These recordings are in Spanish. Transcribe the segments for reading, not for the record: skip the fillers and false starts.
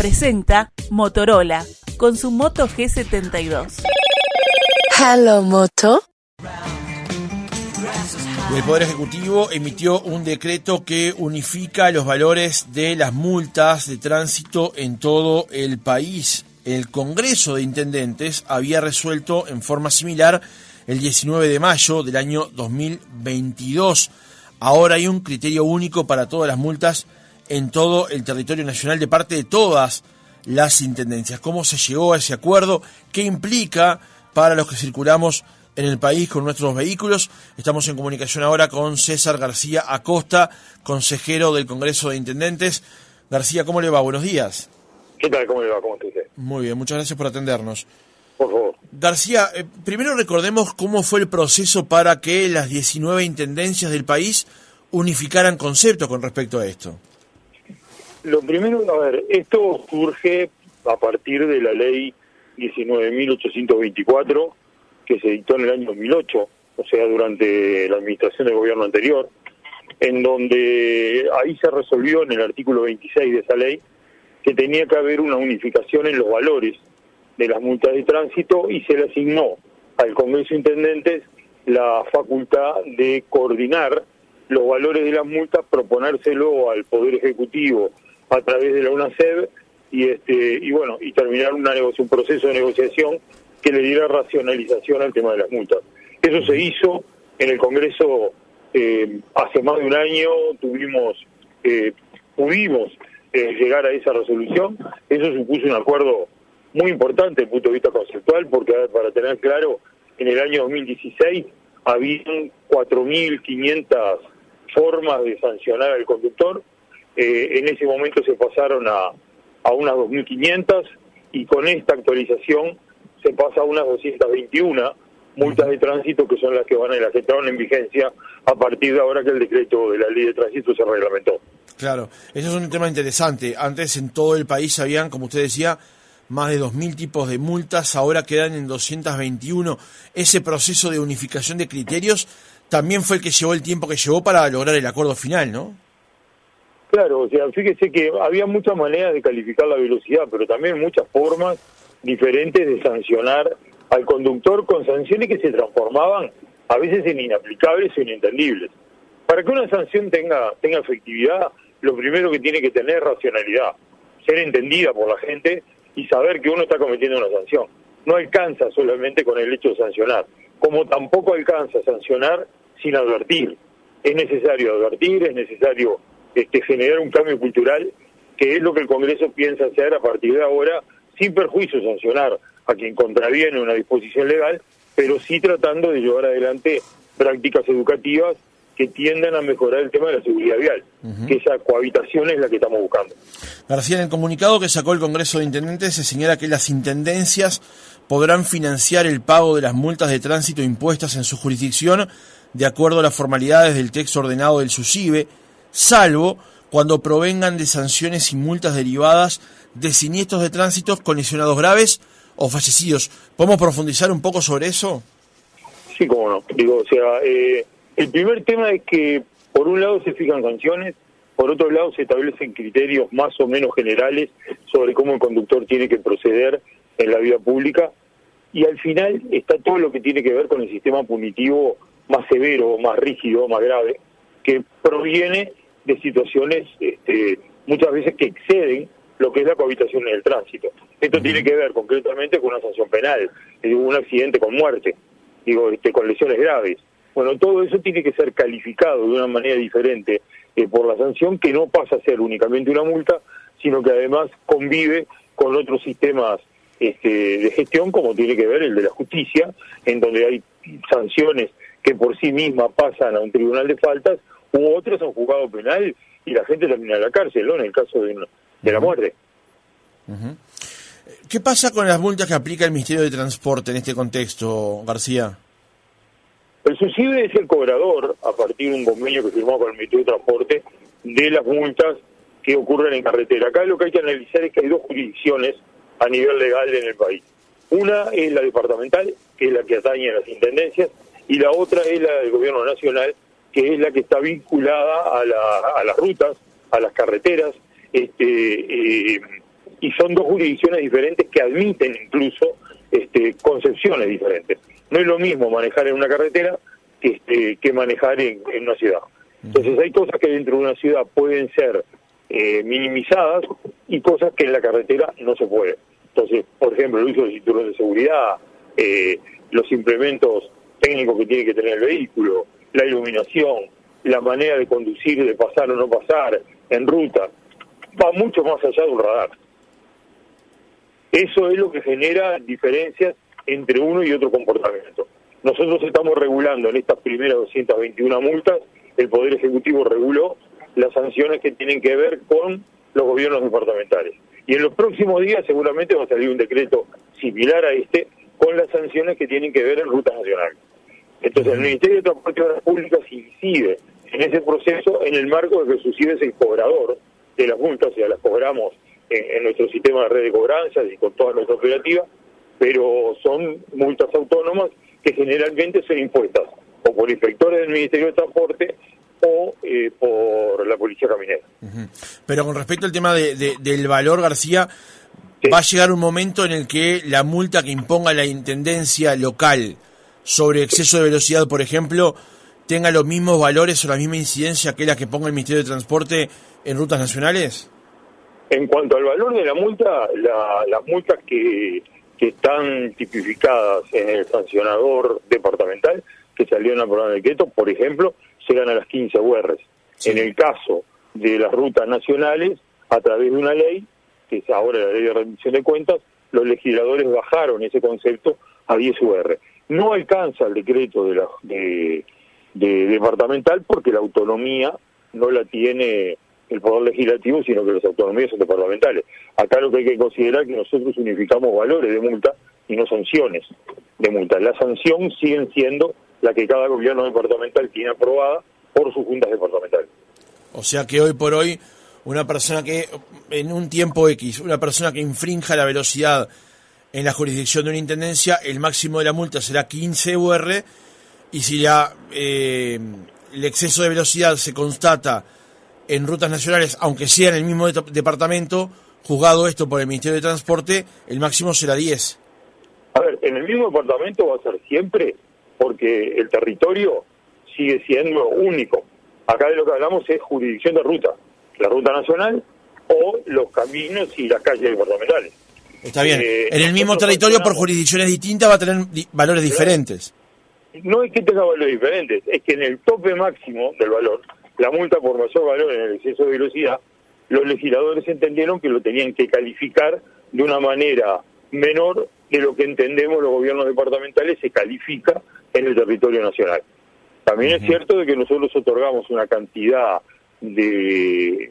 presenta Motorola con su Moto G72. Hello, Moto. El Poder Ejecutivo emitió un decreto que unifica los valores de las multas de tránsito en todo el país. El Congreso de Intendentes había resuelto en forma similar el 19 de mayo del año 2022. Ahora hay un criterio único para todas las multas en todo el territorio nacional de parte de todas las intendencias. ¿Cómo se llegó a ese acuerdo? ¿Qué implica para los que circulamos en el país con nuestros vehículos? Estamos en comunicación ahora con César García Acosta, consejero del Congreso de Intendentes. García, ¿cómo le va? Buenos días. ¿Qué tal? ¿Cómo le va? ¿Cómo está usted? Muy bien, muchas gracias por atendernos. Por favor. García, primero recordemos cómo fue el proceso para que las 19 intendencias del país unificaran conceptos con respecto a esto. Lo primero, esto surge a partir de la ley 19.824 que se dictó en el año 2008, o sea, durante la administración del gobierno anterior, en donde ahí se resolvió en el artículo 26 de esa ley que tenía que haber una unificación en los valores de las multas de tránsito y se le asignó al Congreso de Intendentes la facultad de coordinar los valores de las multas, proponérselo al Poder Ejecutivo a través de la UNACEB y terminar un proceso de negociación que le diera racionalización al tema de las multas. Eso se hizo en el Congreso hace más de un año, pudimos llegar a esa resolución. Eso supuso un acuerdo muy importante desde el punto de vista conceptual, porque para tener claro, en el año 2016 habían 4.500 formas de sancionar al conductor. En ese momento se pasaron a unas 2.500 y con esta actualización se pasa a unas 221 multas de tránsito, que son las que entraron en vigencia a partir de ahora que el decreto de la ley de tránsito se reglamentó. Claro, eso es un tema interesante. Antes en todo el país habían, como usted decía, más de 2.000 tipos de multas, ahora quedan en 221. Ese proceso de unificación de criterios también fue el que llevó el tiempo que llevó para lograr el acuerdo final, ¿no? Claro, o sea, fíjese que había muchas maneras de calificar la velocidad, pero también muchas formas diferentes de sancionar al conductor con sanciones que se transformaban a veces en inaplicables o inentendibles. Para que una sanción tenga efectividad, lo primero que tiene que tener es racionalidad, ser entendida por la gente y saber que uno está cometiendo una sanción. No alcanza solamente con el hecho de sancionar, como tampoco alcanza sancionar sin advertir. Es necesario advertir, es necesario generar un cambio cultural, que es lo que el Congreso piensa hacer a partir de ahora, sin perjuicio de sancionar a quien contraviene una disposición legal, pero sí tratando de llevar adelante prácticas educativas que tiendan a mejorar el tema de la seguridad vial, que esa cohabitación es la que estamos buscando. García, en el comunicado que sacó el Congreso de Intendentes se señala que las intendencias podrán financiar el pago de las multas de tránsito impuestas en su jurisdicción de acuerdo a las formalidades del texto ordenado del SUSIBE, salvo cuando provengan de sanciones y multas derivadas de siniestros de tránsito con lesionados graves o fallecidos. ¿Podemos profundizar un poco sobre eso? Sí, cómo no. El primer tema es que por un lado se fijan sanciones, por otro lado se establecen criterios más o menos generales sobre cómo el conductor tiene que proceder en la vía pública, y al final está todo lo que tiene que ver con el sistema punitivo más severo, más rígido, más grave, que proviene de situaciones muchas veces que exceden lo que es la cohabitación en el tránsito. Esto tiene que ver concretamente con una sanción penal, un accidente con muerte, con lesiones graves. Bueno, todo eso tiene que ser calificado de una manera diferente por la sanción, que no pasa a ser únicamente una multa, sino que además convive con otros sistemas de gestión, como tiene que ver el de la justicia, en donde hay sanciones que por sí mismas pasan a un tribunal de faltas, u otras a un juzgado penal y la gente termina en la cárcel, ¿no? En el caso de la muerte. ¿Qué pasa con las multas que aplica el Ministerio de Transporte en este contexto, García? El SUSIBE es el cobrador, a partir de un convenio que firmó con el Ministerio de Transporte, de las multas que ocurren en carretera. Acá lo que hay que analizar es que hay dos jurisdicciones a nivel legal en el país. Una es la departamental, que es la que atañe a las intendencias, y la otra es la del gobierno nacional, que es la que está vinculada a las rutas, a las carreteras, y son dos jurisdicciones diferentes que admiten incluso concepciones diferentes. No es lo mismo manejar en una carretera que manejar en una ciudad. Entonces hay cosas que dentro de una ciudad pueden ser minimizadas y cosas que en la carretera no se puede. Entonces, por ejemplo, el uso del cinturón de seguridad, los implementos técnicos que tiene que tener el vehículo, la iluminación, la manera de conducir, de pasar o no pasar en ruta, va mucho más allá de un radar. Eso es lo que genera diferencias entre uno y otro comportamiento. Nosotros estamos regulando en estas primeras 221 multas, el Poder Ejecutivo reguló las sanciones que tienen que ver con los gobiernos departamentales. Y en los próximos días seguramente va a salir un decreto similar a con las sanciones que tienen que ver en rutas nacionales. Entonces el Ministerio de Transporte y Obras Públicas incide en ese proceso en el marco de que SUSIB es el cobrador de las multas, o sea, las cobramos en nuestro sistema de red de cobranzas y con toda nuestra operativa, pero son multas autónomas que generalmente son impuestas o por inspectores del Ministerio de Transporte o por la Policía Caminera. Pero con respecto al tema del valor, García, sí, va a llegar un momento en el que la multa que imponga la Intendencia local sobre exceso de velocidad, por ejemplo, tenga los mismos valores o la misma incidencia que la que ponga el Ministerio de Transporte en rutas nacionales. En cuanto al valor de la multa, las multas que están tipificadas en el sancionador departamental que salió en la programa de decreto, por ejemplo, llegan a las 15 UR. Sí. En el caso de las rutas nacionales, a través de una ley, que es ahora la ley de rendición de cuentas, los legisladores bajaron ese concepto a 10 UR. No alcanza el decreto de departamental porque la autonomía no la tiene el Poder Legislativo, sino que las autonomías son departamentales. Acá lo que hay que considerar es que nosotros unificamos valores de multa y no sanciones de multa. La sanción siguen siendo la que cada gobierno departamental tiene aprobada por sus juntas departamentales. O sea que hoy por hoy, una persona que, en un tiempo X, una persona que infrinja la velocidad en la jurisdicción de una intendencia, el máximo de la multa será 15 UR, y si el exceso de velocidad se constata en rutas nacionales, aunque sea en el mismo departamento, juzgado esto por el Ministerio de Transporte, el máximo será 10. A ver, en el mismo departamento va a ser siempre, porque el territorio sigue siendo único. Acá de lo que hablamos es jurisdicción de ruta, la ruta nacional o los caminos y las calles departamentales. Está bien, en el mismo territorio por jurisdicciones distintas va a tener valores diferentes. No es que tenga valores diferentes, es que en el tope máximo del valor, la multa por mayor valor en el exceso de velocidad, los legisladores entendieron que lo tenían que calificar de una manera menor de lo que entendemos los gobiernos departamentales se califica en el territorio nacional. También es cierto de que nosotros otorgamos una cantidad de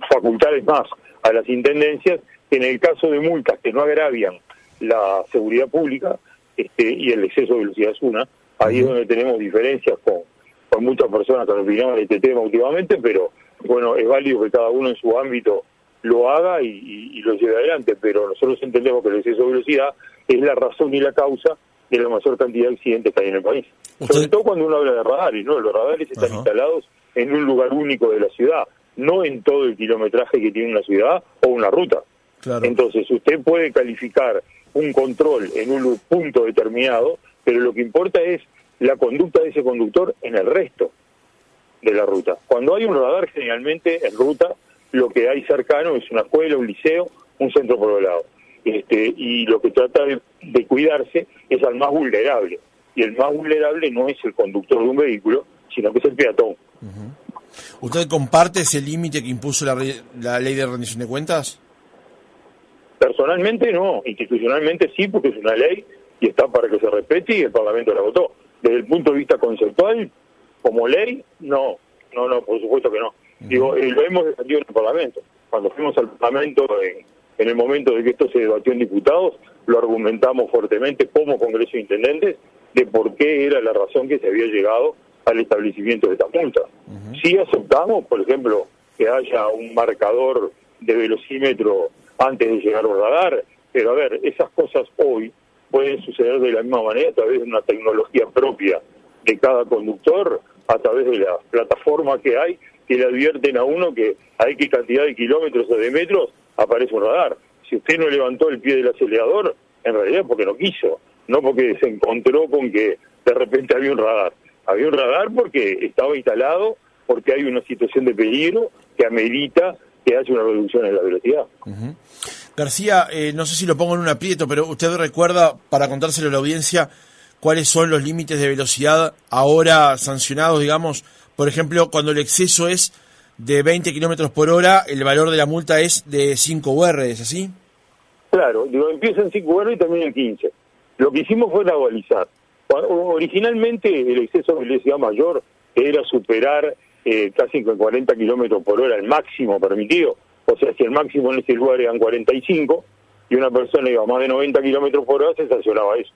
facultades más a las intendencias, que en el caso de multas que no agravian la seguridad pública, y el exceso de velocidad es una, ahí es donde tenemos diferencias con muchas personas que han opinado de este tema últimamente, pero bueno, es válido que cada uno en su ámbito lo haga y lo lleve adelante, pero nosotros entendemos que el exceso de velocidad es la razón y la causa de la mayor cantidad de accidentes que hay en el país. Sobre todo cuando uno habla de radares, ¿no? Los radares están instalados en un lugar único de la ciudad, no en todo el kilometraje que tiene una ciudad o una ruta. Claro. Entonces usted puede calificar un control en un punto determinado, pero lo que importa es la conducta de ese conductor en el resto de la ruta. Cuando hay un radar, generalmente en ruta, lo que hay cercano es una escuela, un liceo, un centro poblado. Y lo que trata de cuidarse es al más vulnerable. Y el más vulnerable no es el conductor de un vehículo, sino que es el peatón. ¿Usted comparte ese límite que impuso la ley de rendición de cuentas? Personalmente no, institucionalmente sí, porque es una ley y está para que se respete y el Parlamento la votó. Desde el punto de vista conceptual, como ley, no, por supuesto que no. Digo, lo hemos defendido en el Parlamento. Cuando fuimos al Parlamento, en el momento de que esto se debatió en diputados, lo argumentamos fuertemente como Congreso de Intendentes de por qué era la razón que se había llegado al establecimiento de estas multas. Sí aceptamos, por ejemplo, que haya un marcador de velocímetro antes de llegar al radar, pero a ver, esas cosas hoy pueden suceder de la misma manera a través de una tecnología propia de cada conductor, a través de las plataformas que hay, que le advierten a uno que hay qué cantidad de kilómetros o de metros aparece un radar. Si usted no levantó el pie del acelerador, en realidad es porque no quiso, no porque se encontró con que de repente había un radar. Había un radar porque estaba instalado, porque hay una situación de peligro que amerita que haya una reducción en la velocidad. Uh-huh. García, no sé si lo pongo en un aprieto, pero usted recuerda, para contárselo a la audiencia, cuáles son los límites de velocidad ahora sancionados, digamos. Por ejemplo, cuando el exceso es de 20 kilómetros por hora, el valor de la multa es de 5 UR, ¿es así? Claro, empieza en 5 UR y termina en 15. Lo que hicimos fue gradualizar. Originalmente el exceso de velocidad mayor era superar casi con 40 kilómetros por hora el máximo permitido. O sea, si el máximo en ese lugar eran 45 y una persona iba a más de 90 kilómetros por hora, se sancionaba eso.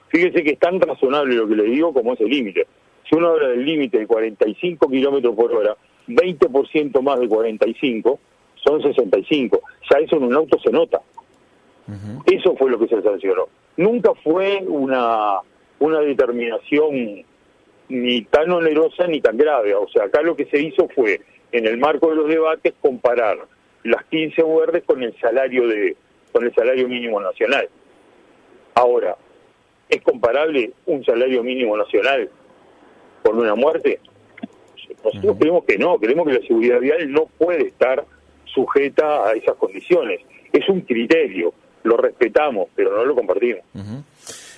Fíjese que es tan razonable lo que le digo como ese límite. Si uno habla del límite de 45 kilómetros por hora, 20% más de 45 son 65. Ya eso en un auto se nota. Uh-huh. Eso fue lo que se sancionó. Nunca fue una determinación ni tan onerosa ni tan grave. O sea, acá lo que se hizo fue, en el marco de los debates, comparar las 15 UR con el salario mínimo nacional. Ahora, ¿es comparable un salario mínimo nacional con una muerte? Nosotros creemos que no, creemos que la seguridad vial no puede estar sujeta a esas condiciones. Es un criterio, lo respetamos, pero no lo compartimos. Uh-huh.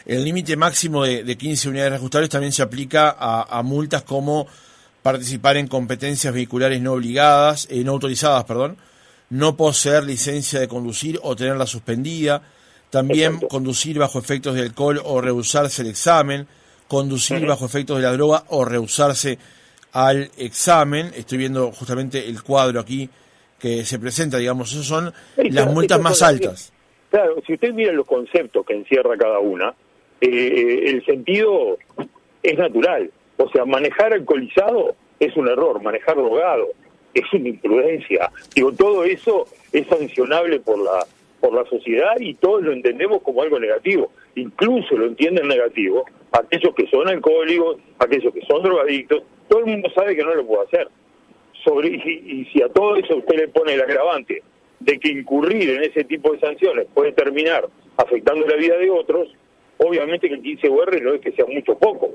El límite máximo de 15 unidades reajustables también se aplica a multas como participar en competencias vehiculares no obligadas, no autorizadas, no poseer licencia de conducir o tenerla suspendida, también Exacto. Conducir bajo efectos de alcohol o rehusarse el examen, conducir uh-huh. bajo efectos de la droga o rehusarse al examen. Estoy viendo justamente el cuadro aquí que se presenta, digamos, esas son las multas más altas. Claro, si usted mira los conceptos que encierra cada una, el sentido es natural. O sea, manejar alcoholizado es un error, manejar drogado es una imprudencia. Digo, todo eso es sancionable por la sociedad y todos lo entendemos como algo negativo. Incluso lo entienden negativo aquellos que son alcohólicos, aquellos que son drogadictos. Todo el mundo sabe que no lo puede hacer. Y si a todo eso usted le pone el agravante de que incurrir en ese tipo de sanciones puede terminar afectando la vida de otros, obviamente que el 15 UR no es que sea mucho o poco.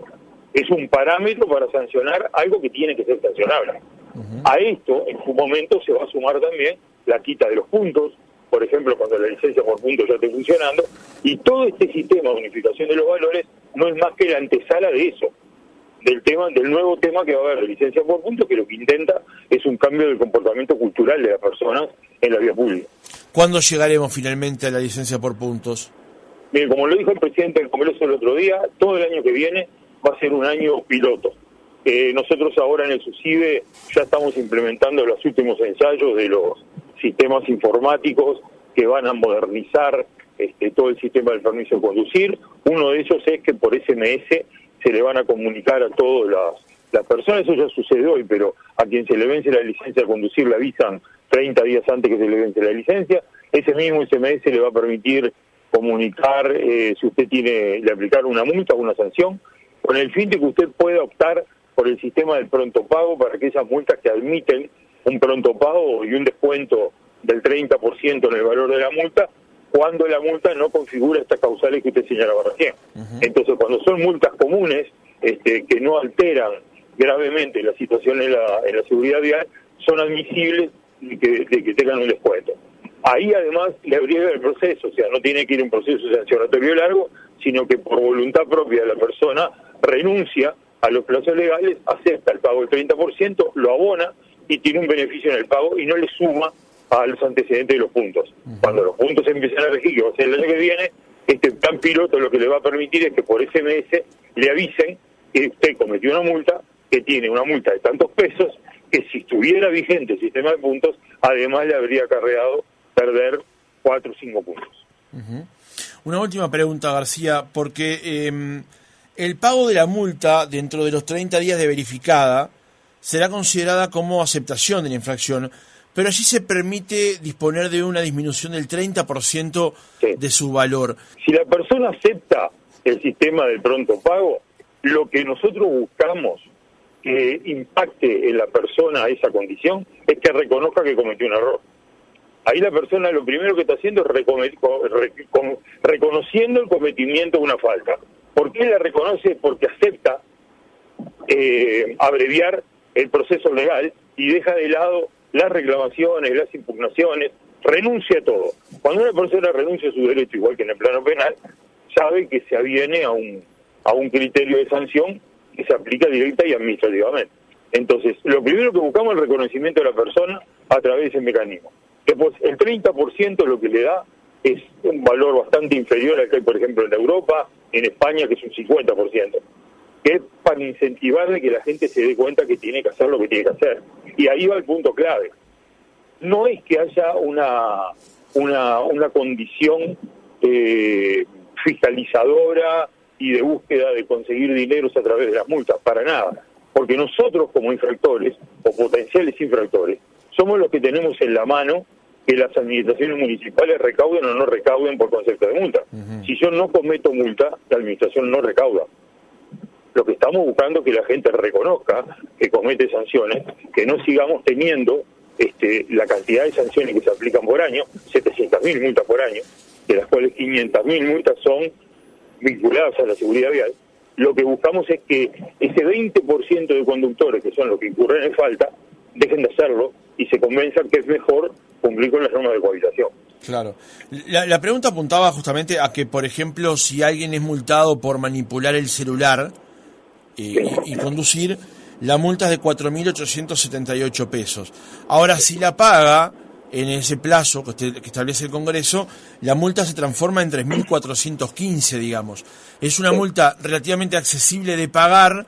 Es un parámetro para sancionar algo que tiene que ser sancionable. Uh-huh. A esto, en su momento, se va a sumar también la quita de los puntos, por ejemplo, cuando la licencia por puntos ya esté funcionando, y todo este sistema de unificación de los valores no es más que la antesala de eso, del nuevo tema que va a haber de licencia por puntos, que lo que intenta es un cambio del comportamiento cultural de las personas en la vía pública. ¿Cuándo llegaremos finalmente a la licencia por puntos? Mire, como lo dijo el presidente del Congreso el otro día, todo el año que viene va a ser un año piloto. Nosotros ahora en el SUSIBE ya estamos implementando los últimos ensayos de los sistemas informáticos que van a modernizar todo el sistema del permiso de conducir. Uno de ellos es que por SMS se le van a comunicar a todas las personas, eso ya sucede hoy, pero a quien se le vence la licencia de conducir le avisan 30 días antes que se le vence la licencia. Ese mismo SMS le va a permitir comunicar si usted le aplicar una multa o una sanción, con el fin de que usted pueda optar por el sistema del pronto pago para aquellas multas que admiten un pronto pago y un descuento del 30% en el valor de la multa, cuando la multa no configura estas causales que usted señalaba recién. Uh-huh. Entonces, cuando son multas comunes, que no alteran gravemente la situación en la seguridad vial, son admisibles de que tengan un descuento. Ahí además le abriga el proceso, o sea, no tiene que ir un proceso sancionatorio largo, sino que por voluntad propia de la persona renuncia a los plazos legales, acepta el pago del 30%, lo abona y tiene un beneficio en el pago y no le suma a los antecedentes de los puntos. Uh-huh. Cuando los puntos empiezan a regir, que va a ser el año que viene, este plan piloto lo que le va a permitir es que por SMS le avisen que usted cometió una multa, que tiene una multa de tantos pesos, que si estuviera vigente el sistema de puntos, además le habría acarreado perder 4 o 5 puntos. Uh-huh. Una última pregunta, García, porque el pago de la multa dentro de los 30 días de verificada será considerada como aceptación de la infracción, pero allí se permite disponer de una disminución del 30% sí. de su valor. Si la persona acepta el sistema del pronto pago, lo que nosotros buscamos que impacte en la persona esa condición es que reconozca que cometió un error. Ahí la persona lo primero que está haciendo es reconociendo el cometimiento de una falta. ¿Por qué la reconoce? Porque acepta abreviar el proceso legal y deja de lado las reclamaciones, las impugnaciones, renuncia a todo. Cuando una persona renuncia a su derecho, igual que en el plano penal, sabe que se aviene a un criterio de sanción que se aplica directa y administrativamente. Entonces, lo primero que buscamos es el reconocimiento de la persona a través de ese mecanismo. Después, el 30% lo que le da es un valor bastante inferior al que hay, por ejemplo, en Europa, en España, que es un 50%, que es para incentivarle que la gente se dé cuenta que tiene que hacer lo que tiene que hacer. Y ahí va el punto clave. No es que haya una condición fiscalizadora y de búsqueda de conseguir dineros a través de las multas, para nada. Porque nosotros como infractores, o potenciales infractores, somos los que tenemos en la mano que las administraciones municipales recauden o no recauden por concepto de multa. Si yo no cometo multa, la administración no recauda. Lo que estamos buscando es que la gente reconozca que comete sanciones, que no sigamos teniendo la cantidad de sanciones que se aplican por año, 700.000 multas por año, de las cuales 500.000 multas son vinculadas a la seguridad vial. Lo que buscamos es que ese 20% de conductores, que son los que incurren en falta, dejen de hacerlo y se convenzan que es mejor cumplir con las normas de cohabitación. Claro. La pregunta apuntaba justamente a que, por ejemplo, si alguien es multado por manipular el celular y conducir, la multa es de 4.878 pesos. Ahora, si la paga en ese plazo que establece el Congreso, la multa se transforma en 3.415, digamos. Es una multa relativamente accesible de pagar,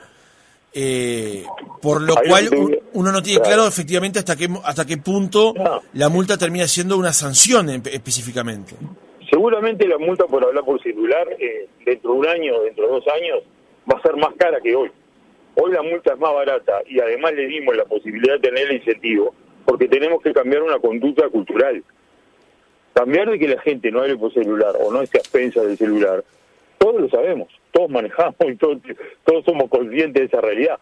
por lo cual uno no tiene claro efectivamente hasta qué punto la multa termina siendo una sanción específicamente. Seguramente la multa por hablar por celular, dentro de un año, dentro de 2 años, va a ser más cara que hoy. Hoy la multa es más barata y además le dimos la posibilidad de tener el incentivo, porque tenemos que cambiar una conducta cultural. Cambiar de que la gente no hable por celular o no esté a expensas del celular, todos lo sabemos, todos manejamos y todos somos conscientes de esa realidad.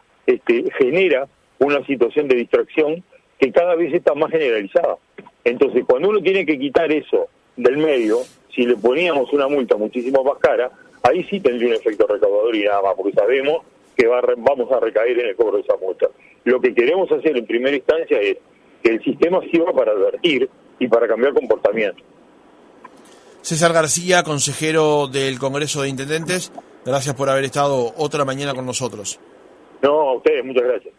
Genera una situación de distracción que cada vez está más generalizada. Entonces, cuando uno tiene que quitar eso del medio, si le poníamos una multa muchísimo más cara, ahí sí tendría un efecto recaudador y nada más, porque sabemos que vamos a recaer en el cobro de esa multa. Lo que queremos hacer en primera instancia es que el sistema sirva para advertir y para cambiar comportamiento. César García, consejero del Congreso de Intendentes, gracias por haber estado otra mañana con nosotros. No, a ustedes, muchas gracias.